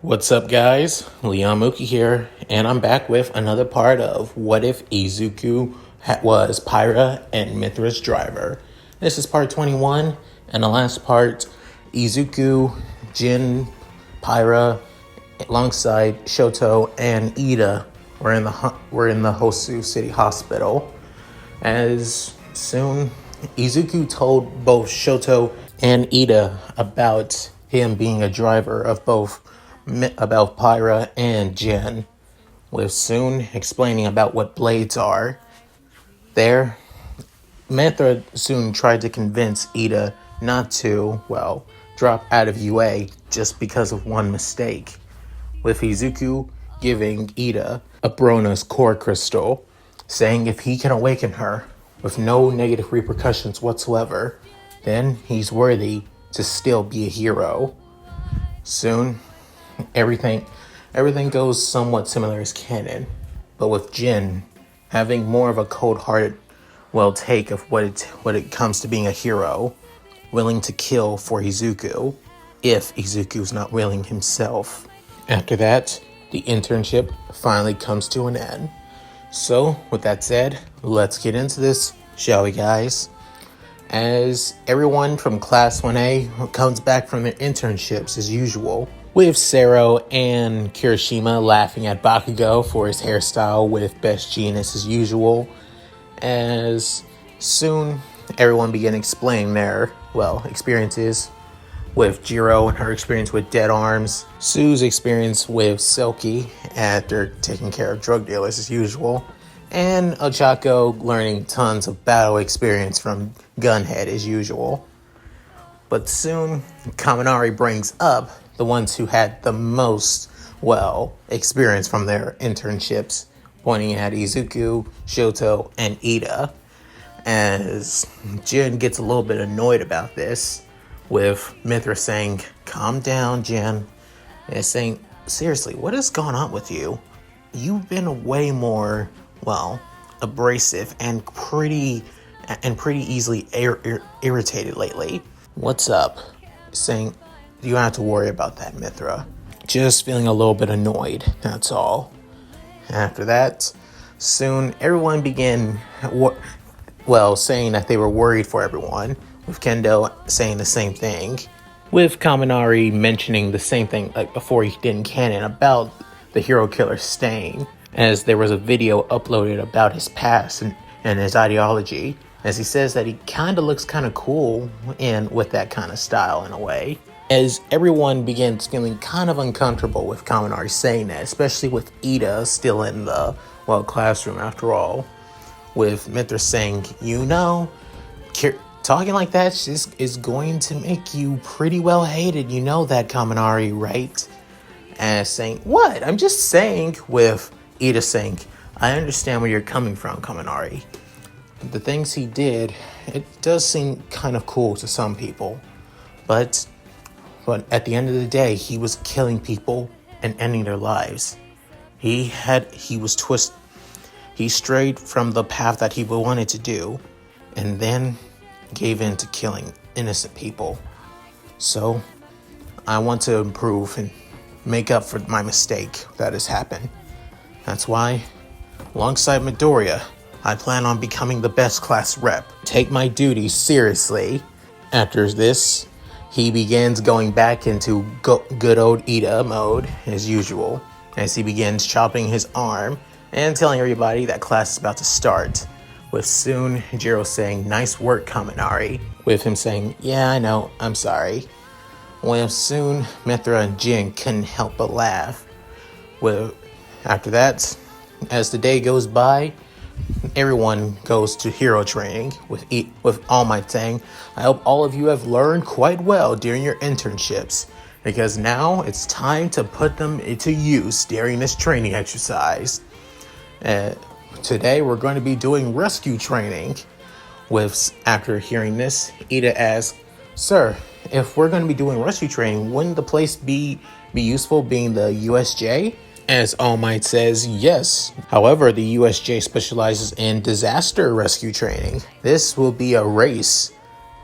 What's up, guys? Leon Mookie here, and I'm back with another part of What If Izuku was Pyra and Mythra's driver. This is part 21, and the last part, Izuku, Jin, Pyra, alongside Shoto and Ida were in the Hosu City Hospital. As soon, Izuku told both Shoto and Ida about him being a driver of both about Pyra and Jin, with soon explaining about what blades are. There, Mythra soon tried to convince Ida not to, drop out of UA just because of one mistake, with Izuku giving Ida a Brona's core crystal, saying if he can awaken her with no negative repercussions whatsoever, then he's worthy to still be a hero. Soon, everything goes somewhat similar as canon, but with Jin having more of a cold-hearted take of what it comes to being a hero, willing to kill for Izuku if Izuku's not willing himself. After that, the internship finally comes to an end. So, with that said, let's get into this, shall we, guys? As everyone from Class 1A comes back from their internships as usual, with Sero and Kirishima laughing at Bakugo for his hairstyle with Best Jeanist as usual, as soon everyone began explaining their, experiences, with Jiro and her experience with Dead Arms, Sue's experience with Silky after taking care of drug dealers as usual, and Ochako learning tons of battle experience from Gunhead as usual. But soon, Kaminari brings up the ones who had the most, experience from their internships, pointing at Izuku, Shoto, and Ida, as Jin gets a little bit annoyed about this, with Mythra saying, "Calm down, Jin," and saying, "Seriously, what has gone on with you? You've been way more, abrasive and pretty easily irritated lately. What's up?" Saying, "You don't have to worry about that, Mythra. Just feeling a little bit annoyed, that's all." After that, soon everyone began, saying that they were worried for everyone, with Kendo saying the same thing, with Kaminari mentioning the same thing before he did in canon about the hero killer staying, as there was a video uploaded about his past and his ideology, as he says that he kind of looks kind of cool with that kind of style in a way. As everyone begins feeling kind of uncomfortable with Kaminari saying that, especially with Ida still in the, classroom after all, with Mythra saying, talking like that is going to make you pretty well hated, you know that, Kaminari, right? And saying, "What? I'm just saying," with Ida saying, "I understand where you're coming from, Kaminari. The things he did, it does seem kind of cool to some people, but at the end of the day, he was killing people and ending their lives. He strayed from the path that he wanted to do, and then gave in to killing innocent people. So, I want to improve and make up for my mistake that has happened. That's why, alongside Midoriya, I plan on becoming the best class rep. Take my duties seriously." After this, he begins going back into good old Ida mode as usual, as he begins chopping his arm and telling everybody that class is about to start, with soon Jiro saying, "Nice work, Kaminari," with him saying, "Yeah, I know, I'm sorry." With soon Mythra and Jin couldn't help but laugh. After that, as the day goes by, everyone goes to hero training, with All Might saying, "I hope all of you have learned quite well during your internships, because now it's time to put them into use during this training exercise. Today we're going to be doing rescue training." After hearing this, Ida asks, "Sir, if we're going to be doing rescue training, wouldn't the place be useful being the U.S.J? As All Might says, "Yes. However, the U.S.J specializes in disaster rescue training. This will be a race.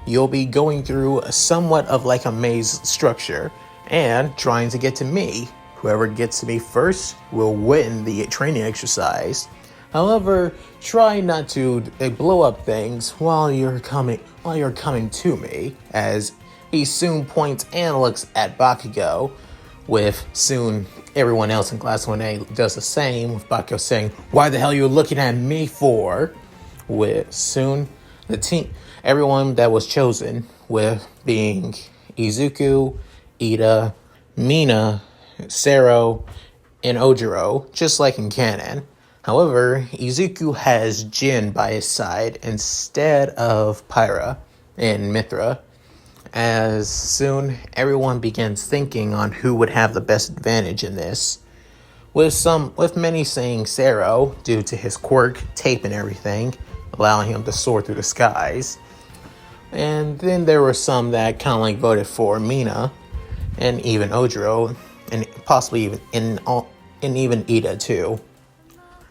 You'll be going through somewhat of like a maze structure and trying to get to me, whoever gets to me first will win the training exercise. However, try not to blow up things while you're coming to me, as he soon points and looks at Bakugo, with soon everyone else in Class 1A does the same, with Bakugo saying, "Why the hell are you looking at me for?" With soon the team, everyone that was chosen, with being Izuku, Ida, Mina, Sero, and Ojiro, just like in canon. However, Izuku has Jin by his side instead of Pyra and Mythra, as soon everyone begins thinking on who would have the best advantage in this, with many saying Sero due to his quirk, tape, and everything, allowing him to soar through the skies. And then there were some that kind of like voted for Mina, and even Ojiro, and possibly even Ida too.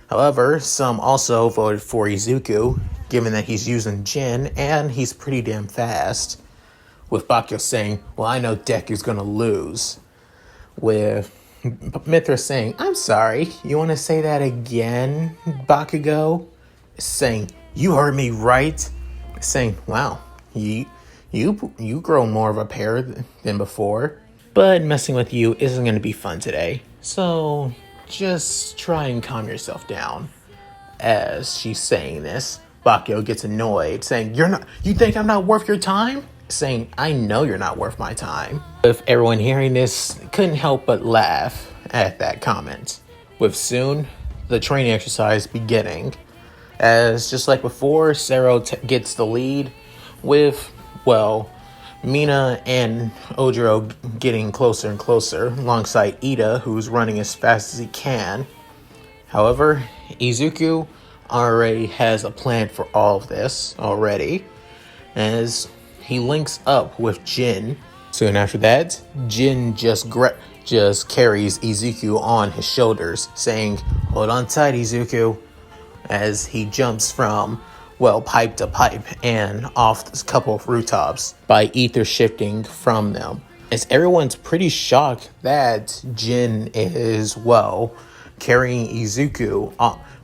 However, some also voted for Izuku, given that he's using Jin and he's pretty damn fast, with Bakugo saying, "Well, I know Deku's gonna lose," with Mythra saying, "I'm sorry, you want to say that again, Bakugo?" Saying, "You heard me right," saying, "Wow, you grow more of a pair than before. But messing with you isn't going to be fun today, so just try and calm yourself down." As she's saying this, Bakugo gets annoyed, saying, "You think I'm not worth your time?" Saying, "I know you're not worth my time." With everyone hearing this, couldn't help but laugh at that comment. With soon the training exercise beginning, as just like before, Sero gets the lead, with, well, Mina and Ojiro getting closer and closer, alongside Ida, who's running as fast as he can. However, Izuku already has a plan for all of this already, as he links up with Jin. Soon after that, Jin just carries Izuku on his shoulders, saying, "Hold on tight, Izuku," as he jumps from, well, pipe to pipe and off a couple of rooftops by ether shifting from them. As everyone's pretty shocked that Jin is, well, carrying Izuku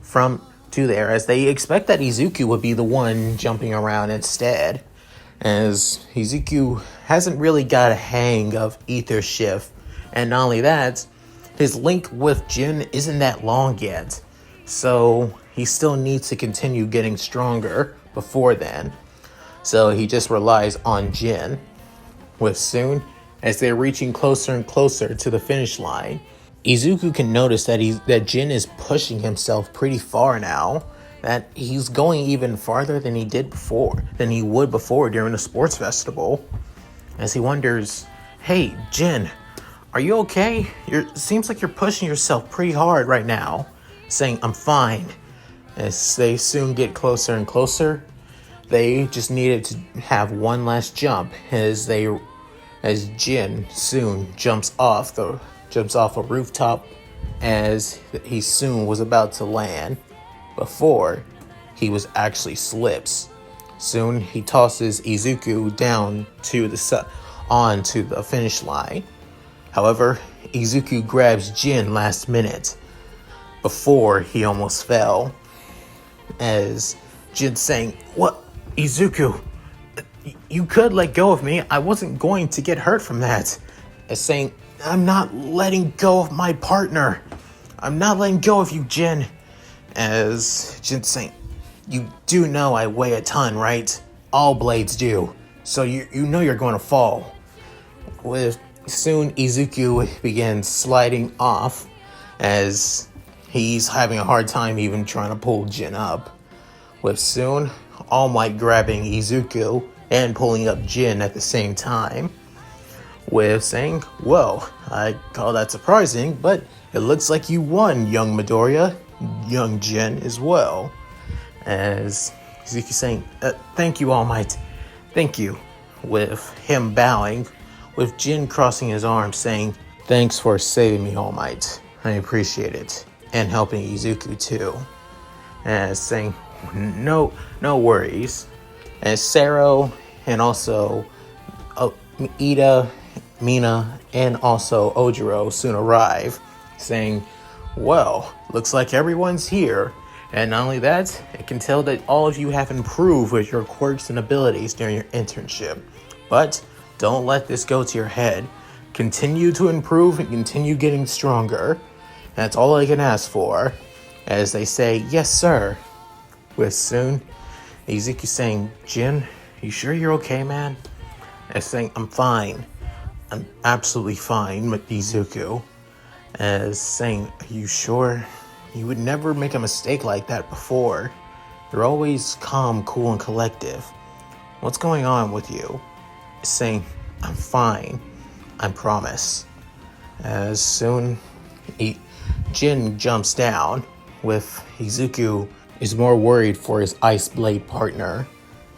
from to there, as they expect that Izuku would be the one jumping around instead, as Izuku hasn't really got a hang of ether shift, and not only that, his link with Jin isn't that long yet, so he still needs to continue getting stronger before then. So he just relies on Jin. With soon, as they're reaching closer and closer to the finish line, Izuku can notice that Jin is pushing himself pretty far now, that he's going even farther than he would before during the sports festival. As he wonders, "Hey, Jin, are you okay? Seems like you're pushing yourself pretty hard right now." Saying, "I'm fine." As they soon get closer and closer, they just needed to have one last jump, as Jin soon jumps off a rooftop, as he soon was about to land before he was actually slips. Soon he tosses Izuku down onto the finish line. However, Izuku grabs Jin last minute before he almost fell, as Jin saying, "What, Izuku? You could let go of me. I wasn't going to get hurt from that." As saying, "I'm not letting go of my partner. I'm not letting go of you, Jin." As Jin saying, "You do know I weigh a ton, right? All blades do. So you know you're going to fall." With soon Izuku begins sliding off, as he's having a hard time even trying to pull Jin up. With soon All Might grabbing Izuku and pulling up Jin at the same time, with saying, "Well, I call that surprising, but it looks like you won, young Midoriya, young Jin as well." As Izuku saying, "Thank you, All Might, thank you," with him bowing, with Jin crossing his arms saying, "Thanks for saving me, All Might. I appreciate it. And helping Izuku too." And saying, no worries. And Sero and also Ida Mina and also Ojiro soon arrive, saying, well, looks like everyone's here. And not only that, it can tell that all of you have improved with your quirks and abilities during your internship. But don't let this go to your head. Continue to improve and continue getting stronger. That's all I can ask for. As they say, yes, sir. With soon, Izuku saying, Jin, you sure you're okay, man? As saying, I'm fine. I'm absolutely fine with Izuku. As saying, are you sure? You would never make a mistake like that before. You're always calm, cool, and collective. What's going on with you? Saying, I'm fine. I promise. As soon, Jin jumps down, with Izuku is more worried for his Ice Blade partner,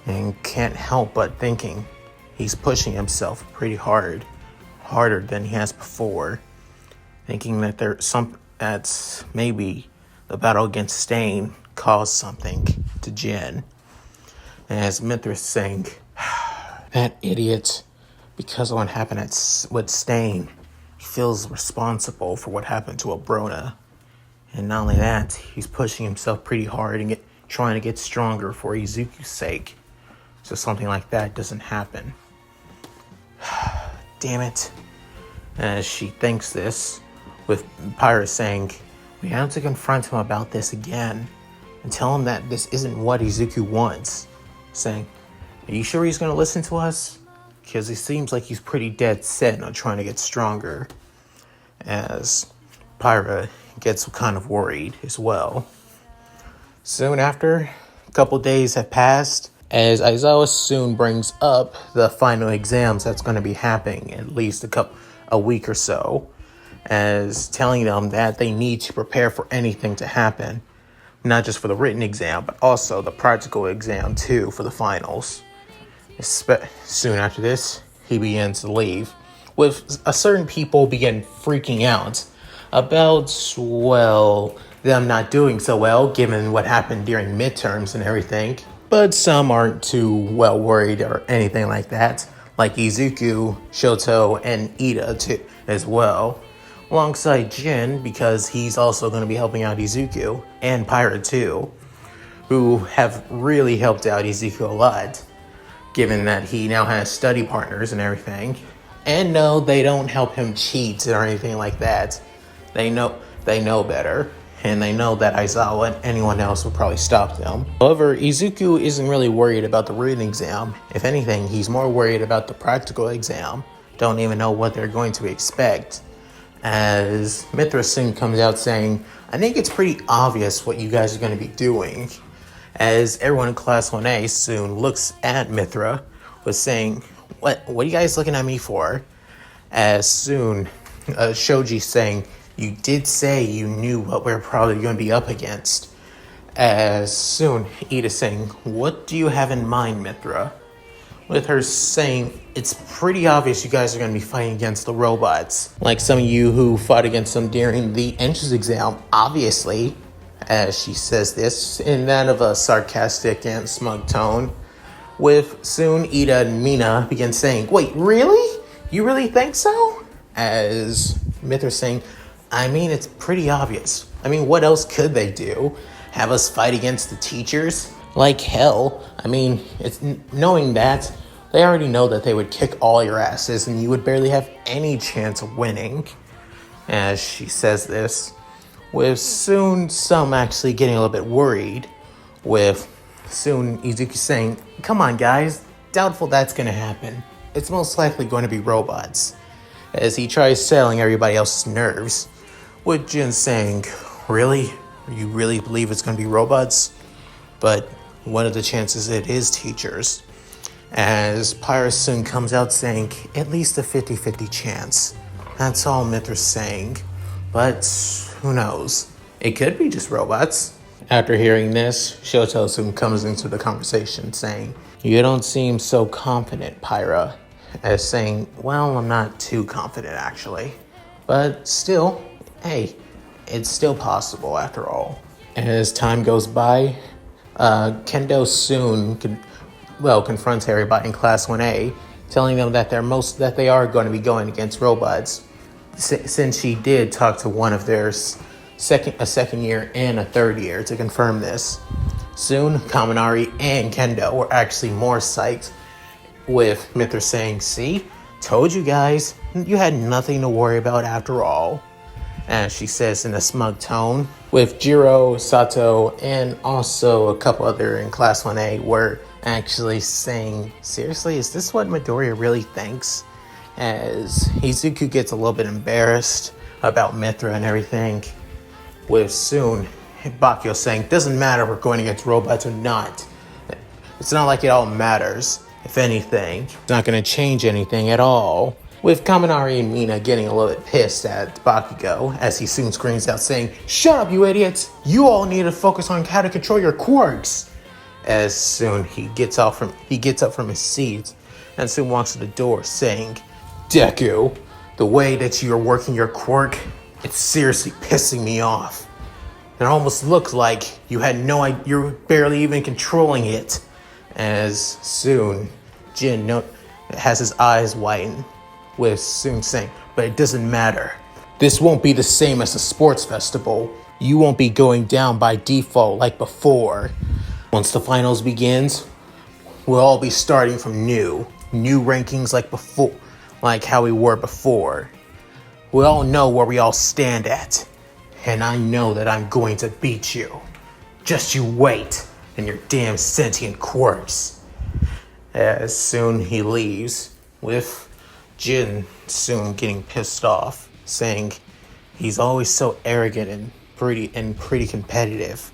and can't help but thinking he's pushing himself pretty hard, harder than he has before, thinking that that's maybe the battle against Stain caused something to Jin. And as Mythra saying, that idiot, because of what happened with Stain, he feels responsible for what happened to Abrona. And not only that, he's pushing himself pretty hard and trying to get stronger for Izuku's sake, so something like that doesn't happen. Damn it. As she thinks this, with Pyra saying, we have to confront him about this again and tell him that this isn't what Izuku wants. Saying, are you sure he's going to listen to us? Because he seems like he's pretty dead set on trying to get stronger. As Pyra gets kind of worried as well. Soon after, a couple days have passed, as Aizawa soon brings up the final exams that's going to be happening in at least a week or so, as telling them that they need to prepare for anything to happen, not just for the written exam, but also the practical exam too for the finals. Soon after this, he begins to leave, with a certain people begin freaking out about, well, them not doing so well given what happened during midterms and everything. But some aren't too well worried or anything like that, like Izuku, Shoto, and Ida too, as well. Alongside Jin, because he's also going to be helping out Izuku, and Pyra too, who have really helped out Izuku a lot, given that he now has study partners and everything. And no, they don't help him cheat or anything like that. They know better, and they know that Aizawa and anyone else will probably stop them. However, Izuku isn't really worried about the written exam. If anything, he's more worried about the practical exam. Don't even know what they're going to expect. As Mythra soon comes out saying, I think it's pretty obvious what you guys are going to be doing. As everyone in Class 1A soon looks at Mythra, with saying, what are you guys looking at me for? As soon, Shoji saying, you did say you knew what we're probably going to be up against. As soon, Ida saying, what do you have in mind, Mythra? With her saying, it's pretty obvious you guys are going to be fighting against the robots. Like some of you who fought against them during the entrance exam, obviously. As she says this in that of a sarcastic and smug tone. With soon, Ida and Mina begin saying, wait, really? You really think so? As Mythra saying, I mean, it's pretty obvious. I mean, what else could they do? Have us fight against the teachers? Like hell. I mean, it's knowing that, they already know that they would kick all your asses and you would barely have any chance of winning. As she says this, with soon some actually getting a little bit worried, with soon Izuku saying, come on guys, doubtful that's going to happen. It's most likely going to be robots. As he tries settling everybody else's nerves, with Jin saying, really? You really believe it's going to be robots? But what are the chances it is teachers? As Pyra soon comes out saying, at least a 50-50 chance. That's all Mythra's saying. But who knows? It could be just robots. After hearing this, Shoto soon comes into the conversation saying, you don't seem so confident, Pyra. As saying, well, I'm not too confident actually. But still, hey, it's still possible after all. As time goes by, Kendo soon confronts everybody in Class 1A, telling them that they are going to be going against robots, since she did talk to one of their second year and a third year to confirm this. Soon, Kaminari and Kendo were actually more psyched, with Mythra saying, "See, told you guys, you had nothing to worry about after all," as she says in a smug tone. With Jiro, Sato, and also a couple other in Class 1A were actually saying, "Seriously, is this what Midoriya really thinks?" As Izuku gets a little bit embarrassed about Mythra and everything, with soon Bakio saying, "Doesn't matter if we're going against robots or not. It's not like it all matters. If anything, it's not going to change anything at all." With Kaminari and Mina getting a little bit pissed at Bakugo, as he soon screams out saying, "Shut up, you idiots! You all need to focus on how to control your quirks." As soon he gets up from his seat and soon walks to the door saying, "Deku, the way that you are working your quirk, it's seriously pissing me off. It almost looks like you had no idea, you're barely even controlling it." As soon Jin has his eyes widen, with soon saying, "But it doesn't matter. This won't be the same as a sports festival. You won't be going down by default like before. Once the finals begins, we'll all be starting from new rankings like before, like how we were before. We all know where we all stand at, and I know that I'm going to beat you. Just you wait and your damn sentient quirks." As soon he leaves, with Jin soon getting pissed off, saying he's always so arrogant and pretty competitive.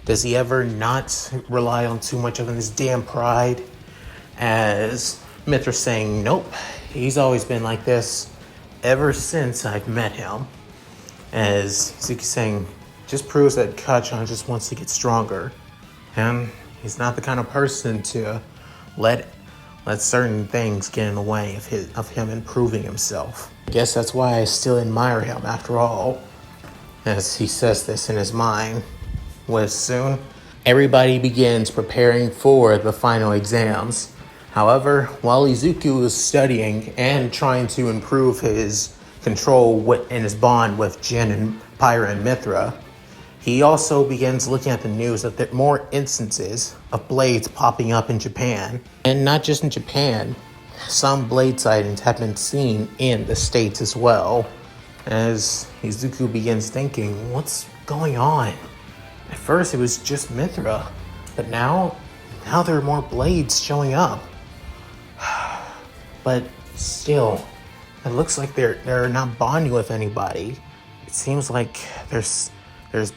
Does he ever not rely on too much of his damn pride? As Mythra saying, "Nope, he's always been like this ever since I've met him." As Izuku saying, "Just proves that Kachan just wants to get stronger. And he's not the kind of person to let certain things get in the way of him improving himself. I guess that's why I still admire him after all." As he says this in his mind, with soon everybody begins preparing for the final exams. However, while Izuku is studying and trying to improve his control in his bond with Jin and Pyra and Mythra, he also begins looking at the news that there are more instances of blades popping up in Japan. And not just in Japan, some blade sightings have been seen in the States as well. As Izuku begins thinking, what's going on? At first it was just Mythra, but now there are more blades showing up. But still, it looks like they're not bonding with anybody. It seems like there's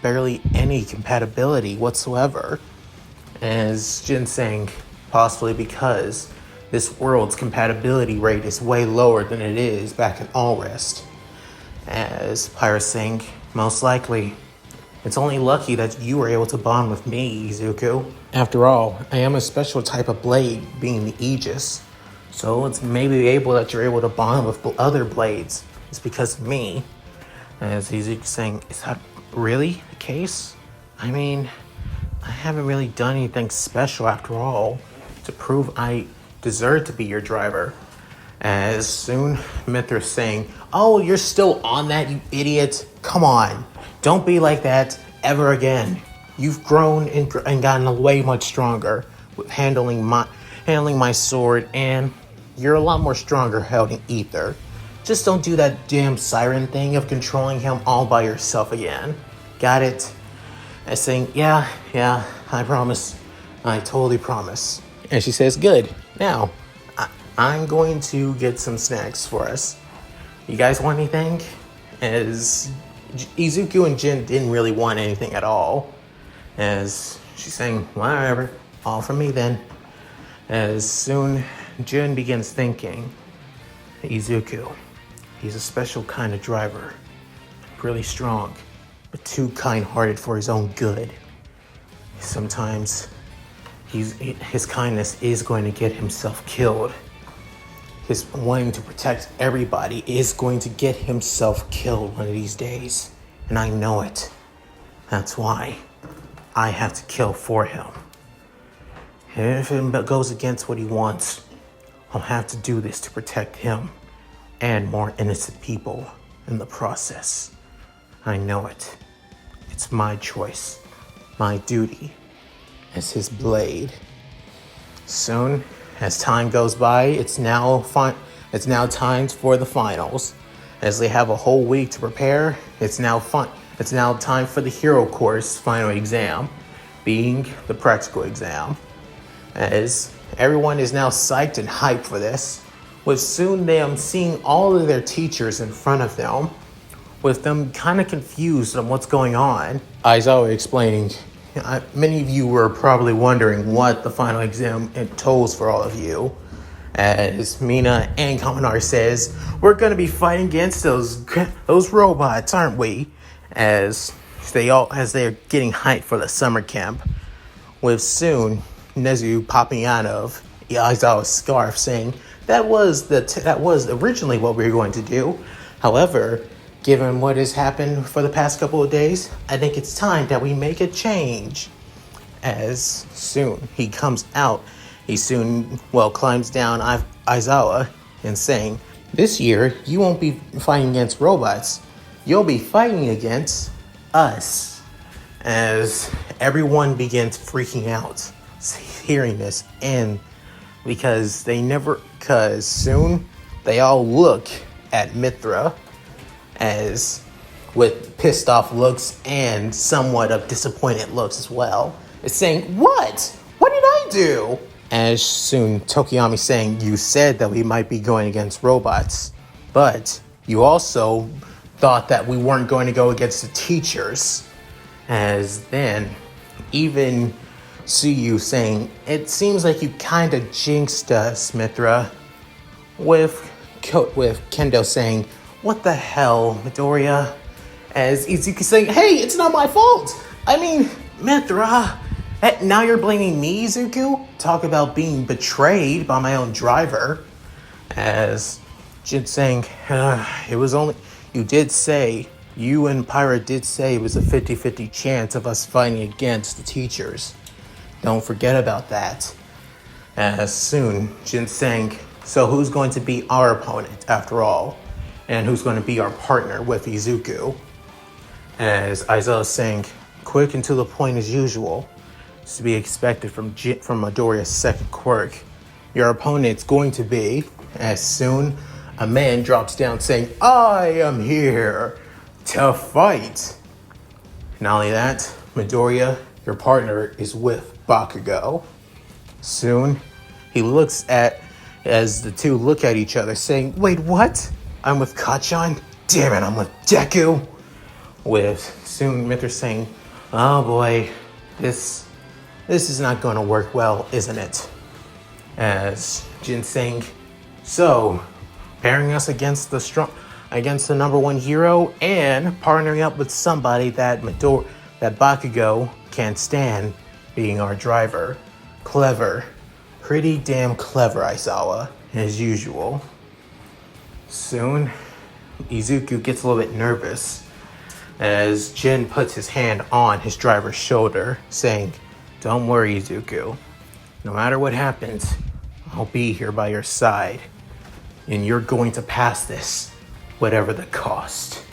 barely any compatibility whatsoever. As Jin saying, possibly because this world's compatibility rate is way lower than it is back in Allrest. As Pyra saying, most likely, it's only lucky that you were able to bond with me, Izuku. After all, I am a special type of blade, being the Aegis. So it's maybe that you're able to bond with other blades. It's because of me. As Izuku saying, is that really the case? I mean, I haven't really done anything special after all to prove I deserve to be your driver. As soon Mythra saying, "Oh, you're still on that, you idiot. Come on. Don't be like that ever again. You've grown and gotten way much stronger with handling my sword, and you're a lot more stronger holding ether. Just don't do that damn siren thing of controlling him all by yourself again. Got it?" And saying, yeah, I promise. I totally promise. And she says, "Good. Now, I'm going to get some snacks for us. You guys want anything?" As Izuku and Jin didn't really want anything at all. As she's saying, "Whatever, all for me then." As soon Jin begins thinking, Izuku, he's a special kind of driver. Really strong, but too kind-hearted for his own good. Sometimes his kindness is going to get himself killed. His wanting to protect everybody is going to get himself killed one of these days. And I know it. That's why I have to kill for him. And if it goes against what he wants, I'll have to do this to protect him and more innocent people in the process. I know it. It's my choice, my duty as his blade. Soon, as time goes by, it's now time for the finals. As they have a whole week to prepare, it's now time for the hero course final exam, being the practical exam. As everyone is now psyched and hyped for this, with soon them seeing all of their teachers in front of them, with them kind of confused on what's going on. Aizawa explaining, many of you were probably wondering what the final exam entails for all of you. As Mina and Kaminari says, we're going to be fighting against those robots, aren't we? As they're getting hyped for the summer camp, with soon Nezu popping out of Aizawa's scarf, saying that was originally what we were going to do. However, given what has happened for the past couple of days, I think it's time that we make a change. As soon he comes out, he climbs down Aizawa and saying, this year you won't be fighting against robots, you'll be fighting against us. As everyone begins freaking out, hearing this, and because soon they all look at Mythra as with pissed off looks and somewhat of disappointed looks as well. It's saying, what? What did I do? As soon Tokiyami saying, you said that we might be going against robots, but you also thought that we weren't going to go against the teachers. As then, even Suyu saying, it seems like you kind of jinxed us, Mythra. With Kendo saying, what the hell, Midoriya? As Izuku saying, hey, it's not my fault. I mean, Mythra. Now you're blaming me, Izuku? Talk about being betrayed by my own driver. As Jin saying, it was only, you and Pyra did say it was a 50-50 chance of us fighting against the teachers. Don't forget about that. As soon, Jin saying, so who's going to be our opponent after all? And who's going to be our partner with Izuku? As Aizawa saying, quick and to the point as usual. It's to be expected from Midoriya's second quirk. Your opponent's going to be, as soon, a man drops down saying, I am here to fight. Not only that, Midoriya, your partner, is with Bakugo. Soon, as the two look at each other saying, wait, what? I'm with Kachan? Damn it, I'm with Deku. With soon Mythra saying, oh boy, this is not going to work well, isn't it? As Jin saying, so, pairing us against the number one hero and partnering up with somebody that Bakugo can't stand being our driver. Clever. Pretty damn clever, Aizawa, as usual. Soon, Izuku gets a little bit nervous as Jin puts his hand on his driver's shoulder, saying, don't worry, Izuku. No matter what happens, I'll be here by your side. And you're going to pass this, whatever the cost.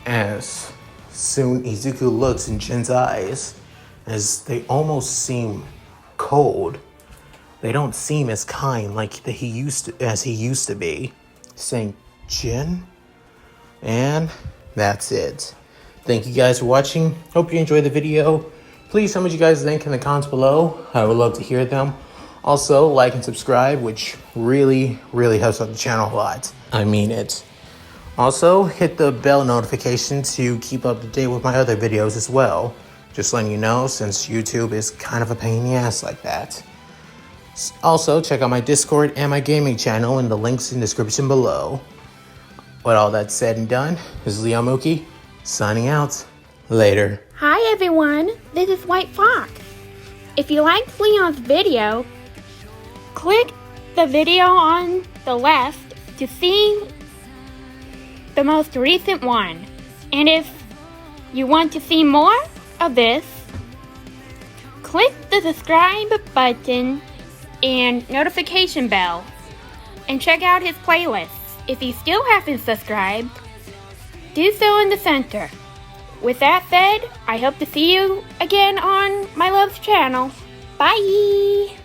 As soon Izuku looks in Jin's eyes, as they almost seem cold. They don't seem as kind as he used to be. Saying, Jin? And that's it. Thank you guys for watching. Hope you enjoyed the video. Please tell me what you guys think in the comments below. I would love to hear them. Also, like and subscribe, which really, really helps out the channel a lot. I mean it. Also, hit the bell notification to keep up to date with my other videos as well. Just letting you know, since YouTube is kind of a pain in the ass like that. Also, check out my Discord and my gaming channel in the links in the description below. With all that said and done, this is Leon Mookie, signing out. Later. Hi everyone, this is White Fox. If you liked Leon's video, click the video on the left to see the most recent one. And if you want to see more of this, click the subscribe button and notification bell and check out his playlists. If you still haven't subscribed, do so in the center. With that said, I hope to see you again on my love's channel. Bye!